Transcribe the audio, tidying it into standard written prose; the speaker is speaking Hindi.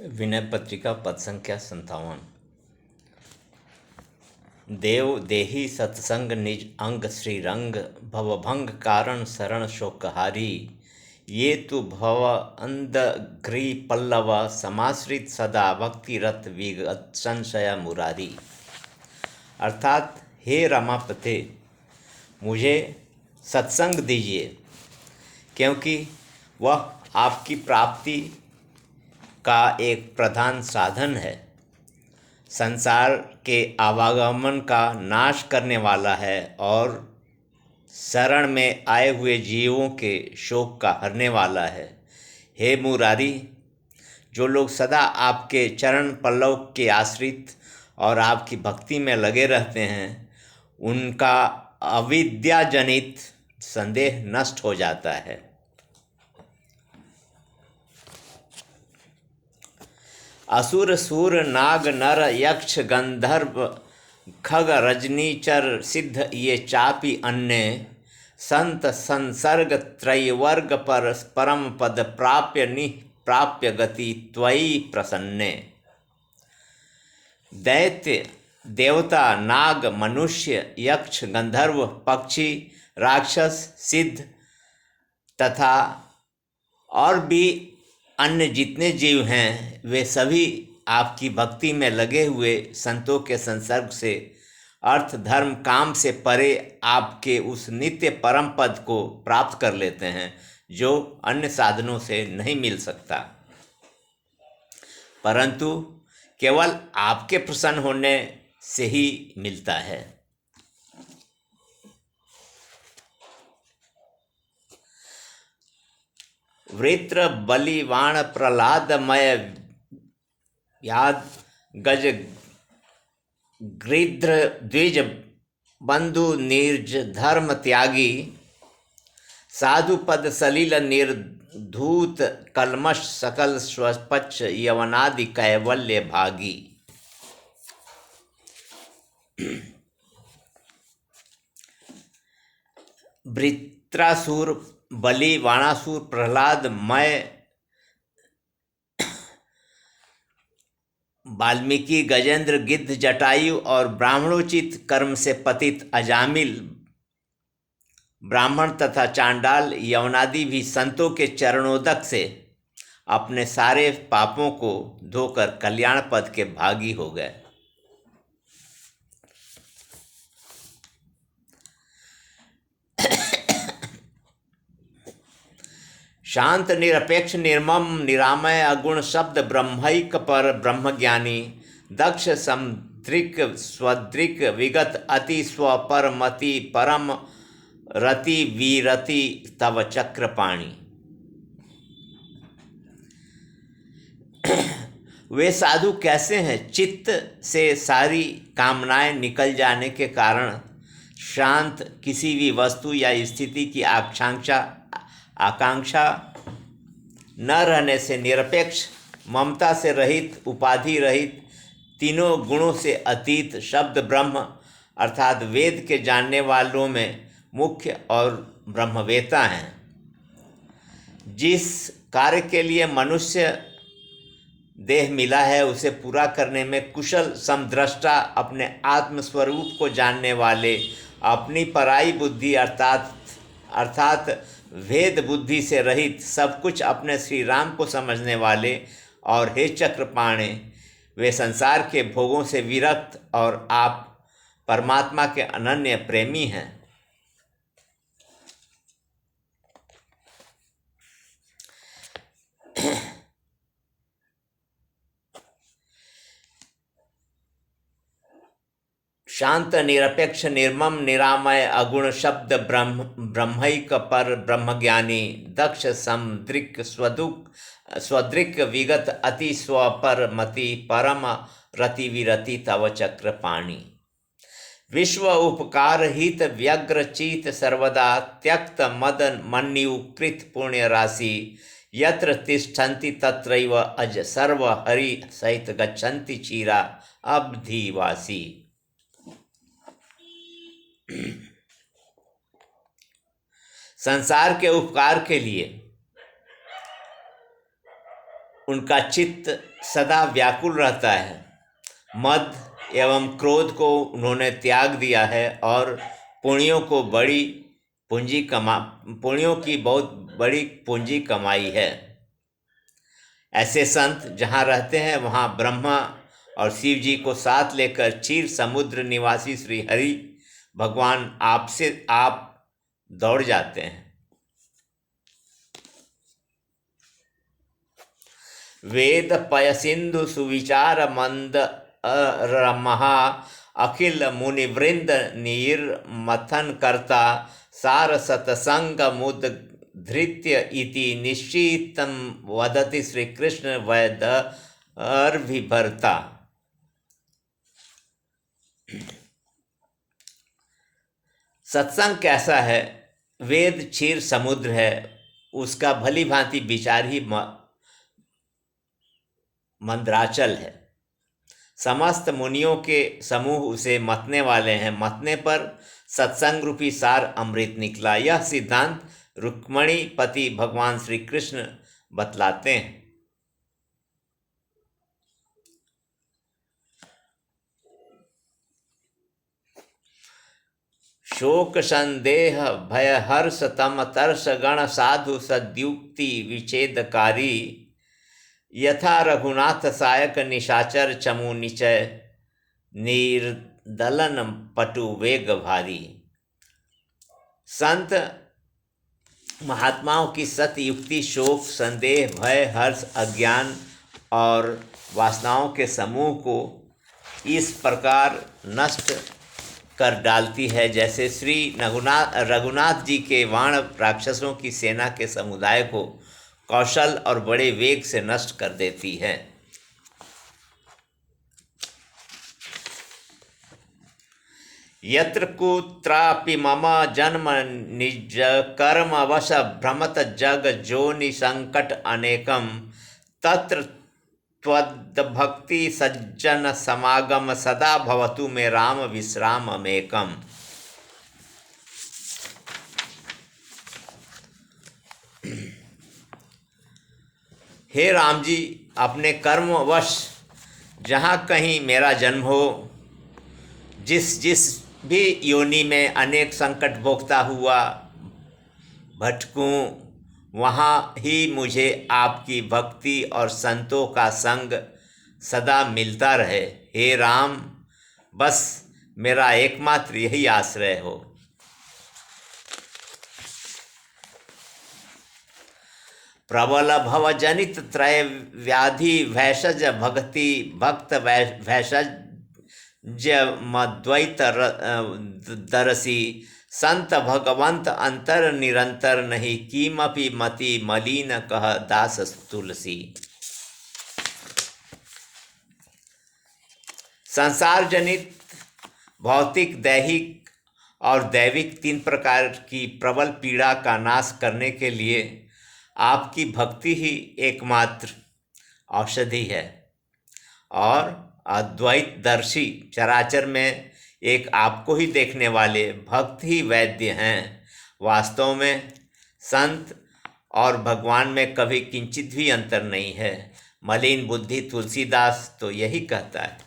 विनय पत्रिका पद संख्या 57। देव देहि सत्संग निज अंग श्रीरंग भवभंग कारण शरण शोकहारी ये तु भव अंधघ्री पल्लव समाश्रित सदा भक्ति रत विगत संशय मुरारी। अर्थात हे रमापते, मुझे सत्संग दीजिए, क्योंकि वह आपकी प्राप्ति का एक प्रधान साधन है, संसार के आवागमन का नाश करने वाला है और शरण में आए हुए जीवों के शोक का हरने वाला है। हे मुरारी, जो लोग सदा आपके चरण पल्लव के आश्रित और आपकी भक्ति में लगे रहते हैं, उनका अविद्याजनित संदेह नष्ट हो जाता है। असुर सूर नाग नर यक्ष गंधर्व खग रजनीचर सिद्ध ये चापि अन्य संत संसर्ग त्रैवर्ग पर परम पद प्राप्य निप्राप्य गति त्वयि प्रसन्ने। दैत्य देवता नाग मनुष्य यक्ष गंधर्व पक्षी राक्षस सिद्ध तथा और भी अन्य जितने जीव हैं, वे सभी आपकी भक्ति में लगे हुए संतों के संसर्ग से अर्थ धर्म काम से परे आपके उस नित्य परम पद को प्राप्त कर लेते हैं, जो अन्य साधनों से नहीं मिल सकता, परंतु केवल आपके प्रसन्न होने से ही मिलता है। वृत्र बलिवाण प्रहलादमय याद गज गृध्र द्विज बंधु निर्ज धर्म त्यागी साधु पद सलिल निर्धूत कलमश सकल स्वपक्ष यवनादि कैवल्य भागी। वृत्रासुर बलि वाणासुर प्रहलाद मय वाल्मीकि गजेंद्र गिद्ध जटायु और ब्राह्मणोचित कर्म से पतित अजामिल ब्राह्मण तथा चांडाल यवनादि भी संतों के चरणोदक से अपने सारे पापों को धोकर कल्याण पद के भागी हो गए। शांत निरपेक्ष निर्मम निरामय अगुण शब्द ब्रह्मैक पर ब्रह्मज्ञानी दक्ष समदृक स्वदृक विगत अति स्वपरमति परम रति वीरति तव चक्रपाणी। वे साधु कैसे हैं? चित्त से सारी कामनाएं निकल जाने के कारण शांत, किसी भी वस्तु या स्थिति की आकांक्षा न रहने से निरपेक्ष, ममता से रहित, उपाधि रहित, तीनों गुणों से अतीत शब्द ब्रह्म अर्थात वेद के जानने वालों में मुख्य और ब्रह्मवेता हैं। जिस कार्य के लिए मनुष्य देह मिला है, उसे पूरा करने में कुशल समदृष्टा, अपने आत्मस्वरूप को जानने वाले, अपनी पराई बुद्धि अर्थात भेद बुद्धि से रहित, सब कुछ अपने श्री राम को समझने वाले, और हे चक्रपाणे, वे संसार के भोगों से विरक्त और आप परमात्मा के अनन्य प्रेमी हैं। शांत निरपेक्ष निर्मम निरामय अगुण शब्द ब्रह्मैक पर ब्रह्मज्ञानी दक्ष समदृक स्वदृक विगत अति स्वपरमति परम रति विरति तव चक्रपाणी। विश्व उपकार हित व्यग्र चीत सर्वदा त्यक्त मदन मन्यु कृत पुण्य राशि यत्र तिष्ठन्ति तत्रैव अज सर्व हरि सहित गच्छन्ति चीरा अब्धिवासी। संसार के उपकार के लिए उनका चित्त सदा व्याकुल रहता है। मद एवं क्रोध को उन्होंने त्याग दिया है और पुण्यों की बहुत बड़ी पूंजी कमाई है। ऐसे संत जहाँ रहते हैं वहाँ ब्रह्मा और शिव जी को साथ लेकर क्षीर समुद्र निवासी श्री हरि भगवान आप दौड़ जाते हैं। वेद पय सिंधु सुविचार मंद महा अखिल मुनिवृंद नीर मथन करता सार सतसंग मुद धृत्य इति निश्चितम वदति श्री कृष्ण वैद अर्भिभर्ता। सत्संग कैसा है? वेद क्षीर समुद्र है, उसका भली भांति विचार ही मंद्राचल है। समस्त मुनियों के समूह उसे मतने वाले हैं। मतने पर सत्संग रूपी सार अमृत निकला। यह सिद्धांत रुक्मणी पति भगवान श्री कृष्ण बतलाते हैं। शोक संदेह भय हर्ष तम तर्ष गण साधु सद्युक्ति विच्छेदकारी यथा रघुनाथ सायक निशाचर चमु निचय निर्दलन पटु वेग भारी। संत महात्माओं की सत्य युक्ति शोक संदेह भय हर्ष अज्ञान और वासनाओं के समूह को इस प्रकार नष्ट कर डालती है जैसे श्री रघुनाथ जी के वाण राक्षसों की सेना के समुदाय को कौशल और बड़े वेग से नष्ट कर देती है। यत्र कुत्रापि मम जन्म निज कर्म वश भ्रमत जग जोनि संकट अनेकम तत्र त्वद्भक्ति सज्जन समागम सदा भवतु मे राम विश्राममेकम। हे राम जी, अपने कर्मवश जहाँ कहीं मेरा जन्म हो, जिस भी योनि में अनेक संकट भोगता हुआ भटकूं, वहाँ ही मुझे आपकी भक्ति और संतों का संग सदा मिलता रहे। हे राम, बस मेरा एकमात्र यही आश्रय हो। प्रबल भव जनित त्रय व्याधि भैषज भक्ति भक्त भैषज मद्वैत दरसी संत भगवंत अंतर निरंतर नहीं कीमपि मति मलिन कह दास तुलसी। संसार जनित भौतिक दैहिक और दैविक तीन प्रकार की प्रबल पीड़ा का नाश करने के लिए आपकी भक्ति ही एकमात्र औषधि है और अद्वैतदर्शी चराचर में एक आपको ही देखने वाले भक्त ही वैद्य हैं। वास्तव में संत और भगवान में कभी किंचित भी अंतर नहीं है। मलिन बुद्धि तुलसीदास तो यही कहता है।